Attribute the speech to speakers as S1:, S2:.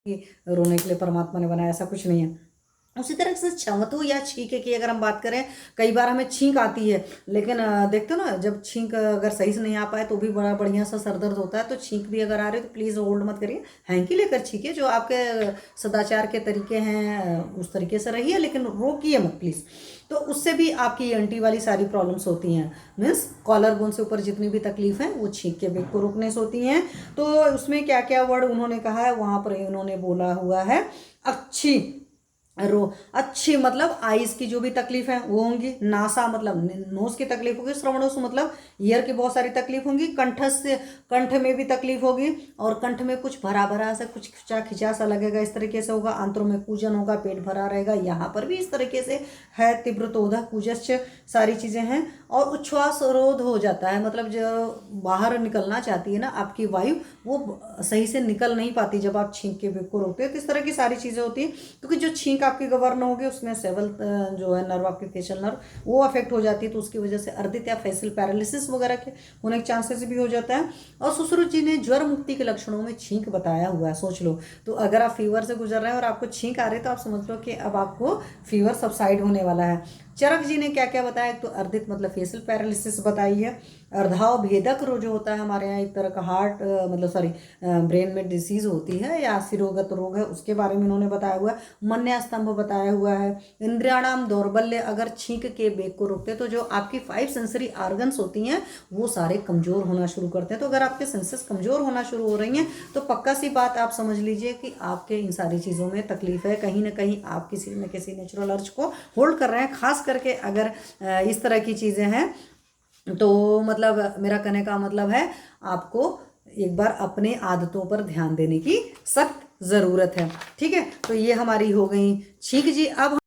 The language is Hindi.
S1: कि रोने के लिए परमात्मा ने बनाया, ऐसा कुछ नहीं है। उसी तरह से छंवतु या छींके की अगर हम बात करें, कई बार हमें छींक आती है, लेकिन देखते हो ना, जब छींक अगर सही से नहीं आ पाए तो भी बड़ा बढ़िया सा सर दर्द होता है। तो छींक भी अगर आ रही है तो प्लीज़ होल्ड मत करिए, हैंकी लेकर छींकिए, जो आपके सदाचार के तरीके हैं उस तरीके से रहिए, लेकिन रोकिए मत प्लीज़। तो उससे भी आपकी ईएनटी वाली सारी प्रॉब्लम्स होती हैं, मीन्स कॉलर बोन से ऊपर जितनी भी तकलीफ है वो छींक के बेक को रोकने से होती हैं। तो उसमें क्या क्या वर्ड उन्होंने कहा है, वहाँ पर उन्होंने बोला हुआ है अच्छी अच्छी मतलब आईज की जो भी तकलीफ है वो होंगी, नासा मतलब नोज की तकलीफ होगी, श्रवणोस मतलब ईयर की बहुत सारी तकलीफ होंगी, कंठ में भी तकलीफ होगी, और कंठ में कुछ भरा भरा सा, कुछ खिंचा खिंचा सा लगेगा, इस तरीके से होगा। आंतरों में कूजन होगा, पेट भरा रहेगा, यहाँ पर भी इस तरीके से है, तीव्रतोधा कूजश्च सारी चीज़ें हैं। और उच्छ्वास रोध हो जाता है, मतलब जो बाहर निकलना चाहती है ना आपकी वायु, वो सही से निकल नहीं पाती जब आप छींक के बेक को रोकते हैं। तो इस तरह की सारी चीज़ें होती हैं, क्योंकि जो छींक आपकी गवर्न होगी उसमें सेवल जो है नर्व, आपके फेशियल नर्व, वो अफेक्ट हो जाती है। तो उसकी वजह से अर्दित या फेशियल पैरालिसिस वगैरह के होने के चांसेस भी हो जाता है। और सुश्रुत जी ने ज्वर मुक्ति के लक्षणों में छींक बताया हुआ है, सोच लो। तो अगर आप फीवर से गुजर रहे हैं और आपको छींक आ रही है तो आप समझ लो कि अब आपको फीवर सबसाइड होने वाला है। चरक जी ने क्या क्या बताया, तो अर्दित मतलब फेशियल पैरालिसिस बताई है। अर्धाव भेदक रोग जो होता है हमारे यहाँ, एक तरह का हार्ट मतलब सॉरी ब्रेन में डिसीज होती है या सिरोगत रोग है, उसके बारे में उन्होंने बताया हुआ है। मन्या स्तंभ बताया हुआ है। इंद्रियाणाम दौर्बल्य, अगर छींक के बेक को रोकते तो जो आपकी 5 सेंसरी ऑर्गन्स होती हैं वो सारे कमजोर होना शुरू करते हैं। तो अगर आपके सेंसेस कमजोर होना शुरू हो रही हैं तो पक्का सी बात आप समझ लीजिए कि आपके इन सारी चीज़ों में तकलीफ है, कहीं ना कहीं आप किसी न किसी नेचुरल अर्ज को होल्ड कर रहे हैं। खास करके अगर इस तरह की चीज़ें हैं तो मतलब मेरा कहने का मतलब है आपको एक बार अपने आदतों पर ध्यान देने की सख्त ज़रूरत है। ठीक है, तो ये हमारी हो गई छींक जी। अब